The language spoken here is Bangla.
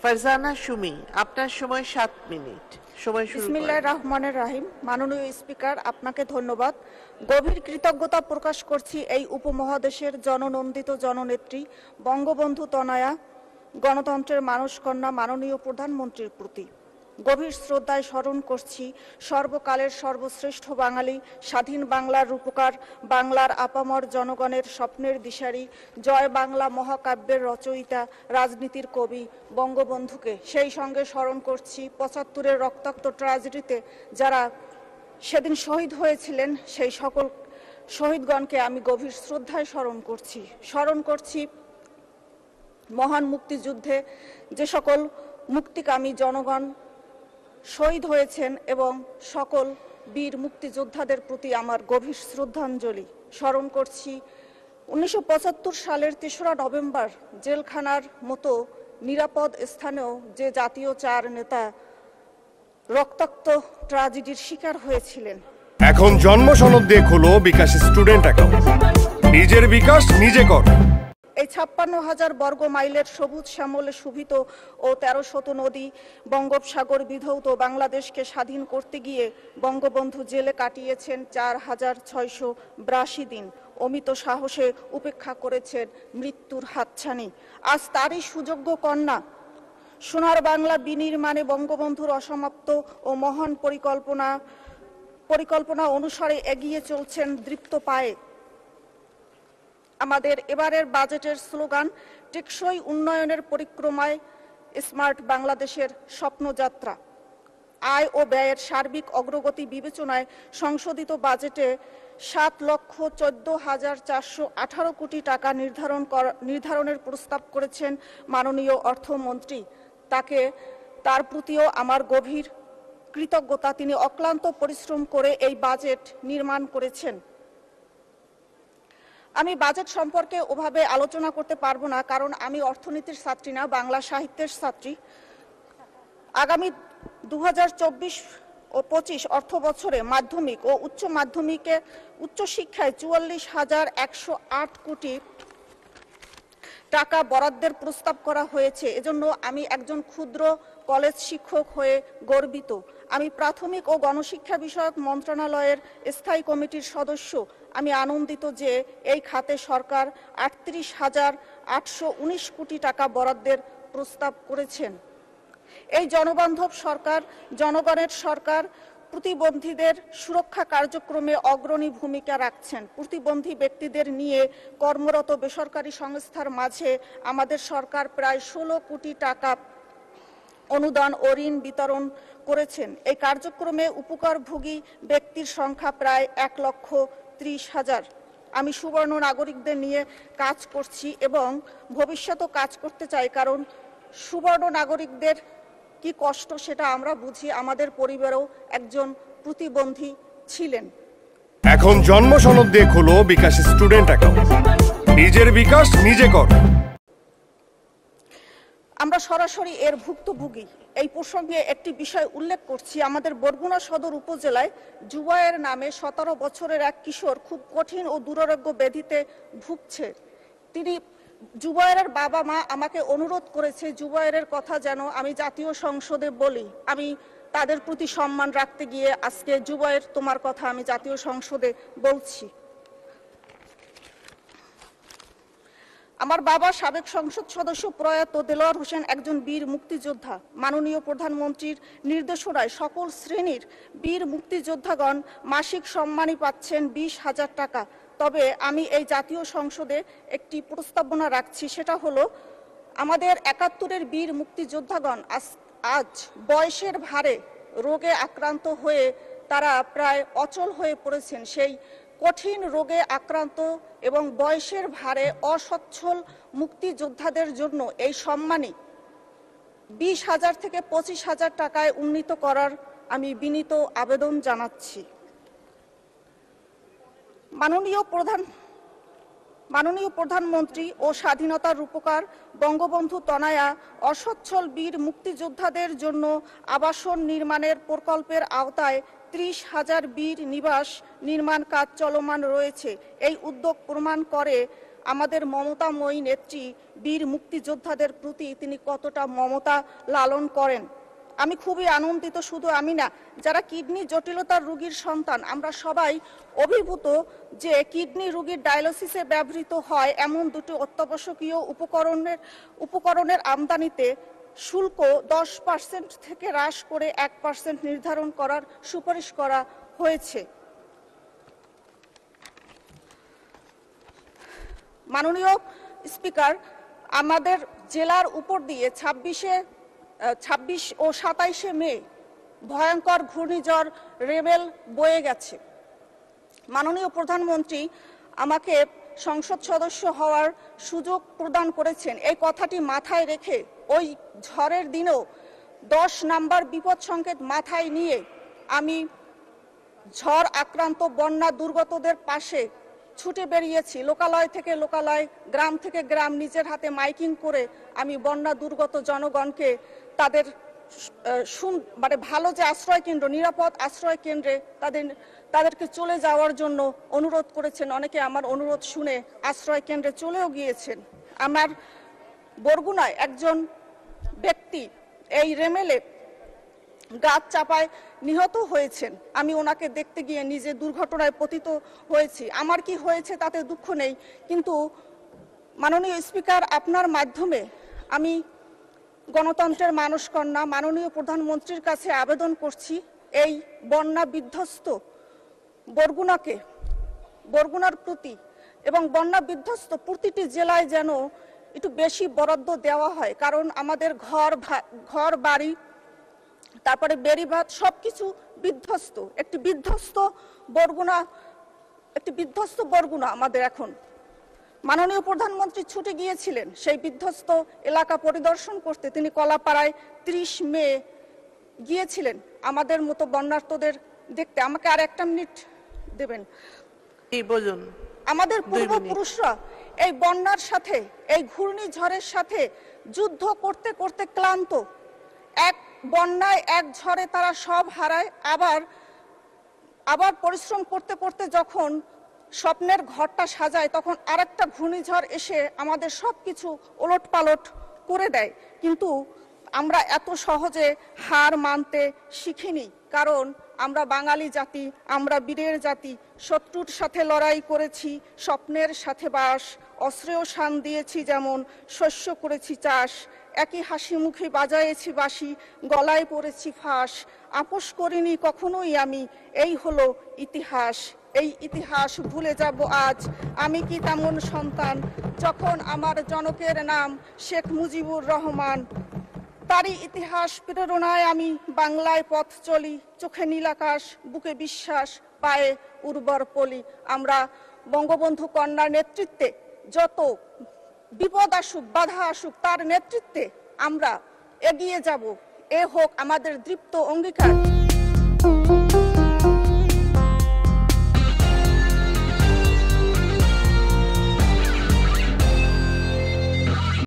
ফারজানা সুমি, আপনার সময় 7 মিনিট। সময় শুরু করেন। বিসমিল্লাহির রহমানির রহিম। মাননীয় স্পিকার, আপনাকে ধন্যবাদ। গভীর কৃতজ্ঞতা প্রকাশ করছি এই উপমহাদেশের জননন্দিত জননেত্রী বঙ্গবন্ধু তনয়া গণতন্ত্রের মানসকন্যা মাননীয় প্রধানমন্ত্রীর প্রতি। গভীর শ্রদ্ধায় স্মরণ করছি সর্বকালের সর্বশ্রেষ্ঠ বাঙালি, স্বাধীন বাংলার রূপকার, বাংলার আপামর জনগণের স্বপ্নের দিশারি, জয় বাংলা মহাকাব্যের রচয়িতা, রাজনীতির কবি বঙ্গবন্ধুকে। সেই সঙ্গে স্মরণ করছি ৭৫-এর রক্তাক্ত ট্র্যাজেডিতে যারা সেদিন শহীদ হয়েছিলেন, সেই সকল শহীদগণকে আমি গভীর শ্রদ্ধায় স্মরণ করছি মহান মুক্তিযুদ্ধে যে সকল মুক্তিকামী জনগণ শহীদ হয়েছেন এবং সকল বীর মুক্তিযোদ্ধাদের প্রতি আমার গভীর শ্রদ্ধাঞ্জলি। স্মরণ করছি ১৯৭৫ সালের ৩রা নভেম্বর জেলখানার মতো নিরাপদ স্থানেও যে জাতীয় ৪ নেতা রক্তাক্ত ট্র্যাজেডির শিকার হয়েছিলেন। এখন জন্ম সনদ দিয়ে খোলো বিকাশ স্টুডেন্ট অ্যাকাউন্ট। নিজের বিকাশ নিজে কর। এই ৫৬,০০০ বর্গ মাইলের সবুজ শ্যামলে শোভিত ও ১৩শত নদী বঙ্গোপসাগর বিধৌত বাংলাদেশকে স্বাধীন করতে গিয়ে বঙ্গবন্ধু জেলে কাটিয়েছেন ৪,৬৮২ দিন। অমিত সাহসে উপেক্ষা করেছেন মৃত্যুর হাতছানি। আজ তারই সুযোগ্য কন্যা সোনার বাংলা বিনির্মাণে বঙ্গবন্ধুর অসমাপ্ত ও মহান পরিকল্পনা অনুসারে এগিয়ে চলছেন দৃপ্ত পায়ে। আমাদের এবারের বাজেটের স্লোগান টেকসই উন্নয়নের পরিক্রমায় স্মার্ট বাংলাদেশের স্বপ্নযাত্রা। আয় ও ব্যয়ের সার্বিক অগ্রগতি বিবেচনায় সংশোধিত বাজেটে ৭,১৪,৪১৮ কোটি টাকা নির্ধারণের প্রস্তাব করেছেন মাননীয় অর্থমন্ত্রী। তার প্রতিও আমার গভীর কৃতজ্ঞতা। তিনি অক্লান্ত পরিশ্রম করে এই বাজেট নির্মাণ করেছেন। আমি বাজেট সম্পর্কে ওভাবে আলোচনা করতে পারবো না, কারণ আমি অর্থনীতির ছাত্রী না, বাংলা সাহিত্যের ছাত্রী। আগামী ২০২৪ ও ২৫ অর্থ বছরে মাধ্যমিক ও উচ্চ মাধ্যমিকে উচ্চশিক্ষায় ৪৪,১০৮ কোটি টাকা বরাদ্দের প্রস্তাব করা হয়েছে। এজন্য আমি একজন ক্ষুদ্র কলেজ শিক্ষক হয়ে গর্বিত। আমি প্রাথমিক ও গণশিক্ষা বিষয়ক মন্ত্রণালয়ের স্থায়ী কমিটির সদস্য। আমি আনন্দিত যে এই খাতে সরকার ৩৮,৮১৯ কোটি টাকা বরাদ্দের প্রস্তাব করেছেন। এই জনবান্ধব সরকার, জনগণের সরকার প্রতিবন্ধীদের সুরক্ষা কার্যক্রমে অগ্রণী ভূমিকা রাখছেন। প্রতিবন্ধী ব্যক্তিদের নিয়ে কর্মরত বেসরকারি সংস্থার মাঝে আমাদের সরকার প্রায় ১৬ কোটি টাকা অনুদান ও ঋণ বিতরণ করেছেন। এই কার্যক্রমে উপকারভোগী ব্যক্তির সংখ্যা প্রায় ১,৩০,০০০। আমি সুবর্ণ নাগরিকদের নিয়ে কাজ করছি এবং ভবিষ্যতেও কাজ করতে চাই, কারণ সুবর্ণ নাগরিকদের কি কষ্ট সেটা আমরা বুঝি। আমাদের পরিবারেও একজন প্রতিবন্ধী ছিলেন। এখন জন্ম সনদ দিয়ে খোলো বিকাশ স্টুডেন্ট অ্যাকাউন্ট। নিজের বিকাশ নিজে কর। আমরা সরাসরি এর ভুক্তভোগী। এই প্রসঙ্গে একটি বিষয় উল্লেখ করছি। আমাদের বরগুনা সদর উপজেলায় জুবায়ের নামে ১৭ বছরের এক কিশোর খুব কঠিন ও দুরারোগ্য ব্যাধিতে ভুগছে। জুবায়েরের বাবা মা আমাকে অনুরোধ করেছে জুবায়েরের কথা যেন আমি জাতীয় সংসদে বলি। আমি তাদের প্রতি সম্মান রাখতে গিয়ে আজকে জুবায়ের, তোমার কথা আমি জাতীয় সংসদে বলছি। আমার বাবা সাবেক সংসদ সদস্য প্রয়াত দেলোয়ার হোসেন একজন বীর মুক্তিযোদ্ধা। মাননীয় প্রধানমন্ত্রীর নির্দেশনায় সকল শ্রেণীর বীর মুক্তিযোদ্ধাগণ মাসিক সম্মানী পাচ্ছেন ২০,০০০ টাকা। তবে আমি এই জাতীয় সংসদে একটি প্রস্তাবনা রাখছি, সেটা হলো আমাদের ৭১-এর বীর মুক্তিযোদ্ধাগণ আজ বয়সের ভারে রোগে আক্রান্ত হয়ে তারা প্রায় অচল হয়ে পড়েছেন। সেই কঠিন রোগে আক্রান্ত এবং বয়সের ভারে অসচ্ছল মুক্তিযোদ্ধাদের জন্য এই সম্মানী ২০,০০০ থেকে ২৫,০০০ টাকায় উন্নীত করার আমি বিনীত আবেদন জানাচ্ছি। মাননীয় প্রধানমন্ত্রী ও স্বাধীনতার রূপকার বঙ্গবন্ধু তনয়া অসচ্ছল বীর মুক্তিযোদ্ধাদের জন্য আবাসন নির্মাণের প্রকল্পের আওতায় ৩০,০০০ বীর নিবাস নির্মাণ কাজ চলমান রয়েছে। এই উদ্যোগ প্রমাণ করে আমাদের মমতাময়ী নেত্রী বীর মুক্তিযোদ্ধাদের প্রতি তিনি কতটা মমতা লালন করেন। আমি খুবই আনন্দিত, শুধু আমি না, যারা কিডনি জটিলতার রোগীর সন্তান আমরা সবাই অভিভূত যে কিডনি রোগীর ডায়ালিসিসে ব্যবহৃত হয় এমন দুটি অত্যাবশ্যকীয় উপকরণের আমদানিতে শুল্ক 10% থেকে হ্রাস করে 1% নির্ধারণ করার সুপারিশ করা হয়েছে। মাননীয় স্পিকার, আমাদের জেলার উপর দিয়ে 26 ও 27 মে ভয়ঙ্কর ঘূর্ণিঝড় রেবেল বয়ে গেছে। মাননীয় প্রধানমন্ত্রী আমাকে সংসদ সদস্য হওয়ার সুযোগ প্রদান করেছেন। এই কথাটি মাথায় রেখে ওই ঝড়ের দিনেও 10 নাম্বার বিপদ সংকেত মাথায় নিয়ে আমি ঝড় আক্রান্ত বন্যা দুর্গতদের পাশে ছুটে বেরিয়েছি। লোকালয় থেকে লোকালয়, গ্রাম থেকে গ্রাম নিজের হাতে মাইকিং করে আমি বন্যা দুর্গত জনগণকে তাদের মানে ভালো যে আশ্রয় কেন্দ্র, নিরাপদ আশ্রয় কেন্দ্রে তাদেরকে চলে যাওয়ার জন্য অনুরোধ করেছেন। অনেকে আমার অনুরোধ শুনে আশ্রয় কেন্দ্রে চলেও গিয়েছেন। আমার বরগুনায় একজন ব্যক্তি এই রেমেলে গাছ চাপায় নিহত হয়েছেন। আমি ওনাকে দেখতে গিয়ে নিজে দুর্ঘটনায় পতিত হয়েছি। আমার কি হয়েছে তাতে দুঃখ নেই, কিন্তু মাননীয় স্পিকার, আপনার মাধ্যমে আমি গণতন্ত্রের মানসকন্যা মাননীয় প্রধানমন্ত্রীর কাছে আবেদন করছি এই বন্যা বিধ্বস্ত বরগুনার প্রতি এবং বন্যা বিধ্বস্ত প্রতিটি জেলায় যেন একটু বেশি বরাদ্দ দেওয়া হয়। কারণ আমাদের ঘর বাড়ি, তারপরে বেড়িবাঁধ সবকিছু বিধ্বস্ত। একটি বিধ্বস্ত বরগুনা আমাদের এখন। মাননীয় প্রধানমন্ত্রী ছুটে গিয়েছিলেন সেই বিধ্বস্ত এলাকা পরিদর্শন করতে। তিনি কলাপাড়ায় 30 মে গিয়েছিলেন আমাদের মতো বন্যার্তদের দেখতে। আমাকে আর একটা মিনিট দেবেন? বলুন। আমাদের পূর্বপুরুষরা এই বন্যার সাথে, এই ঘূর্ণিঝড়ের সাথে যুদ্ধ করতে করতে ক্লান্ত। এক বন্যায়, এক ঝড়ে তারা সব হারায়। আবার পরিশ্রম করতে করতে যখন স্বপ্নের ঘরটা সাজায়, তখন আরেকটা ঘূর্ণিঝড় এসে আমাদের সবকিছু ওলটপালট করে দেয়। কিন্তু আমরা এত সহজে হার মানতে শিখিনি, কারণ আমরা বাঙালি জাতি, আমরা বীরের জাতি। শত্রুর সাথে লড়াই করেছি, স্বপ্নের সাথে বাস, অস্ত্রেও শান দিয়েছি যেমন, শস্য করেছি চাষ, একই হাসি মুখে বাজায়েছি বাঁশি, গলায় পড়েছি ফাঁস, আপোষ করিনি কখনোই আমি, এই হলো ইতিহাস। এই ইতিহাস ভুলে যাব আজ আমি কি তেমন সন্তান, যখন আমার জনকের নাম শেখ মুজিবুর রহমান। তারই ইতিহাস প্রেরণায় আমি বাংলায় পথ চলি, চোখে নীল আকাশ, বুকে বিশ্বাস, পায়ে উর্বর পলি। আমরা বঙ্গবন্ধু কন্যার নেতৃত্বে যত বিপদ আসুক, বাধা আসুক, তার নেতৃত্বে আমরা এগিয়ে যাব। এ হোক আমাদের দৃপ্ত অঙ্গীকার।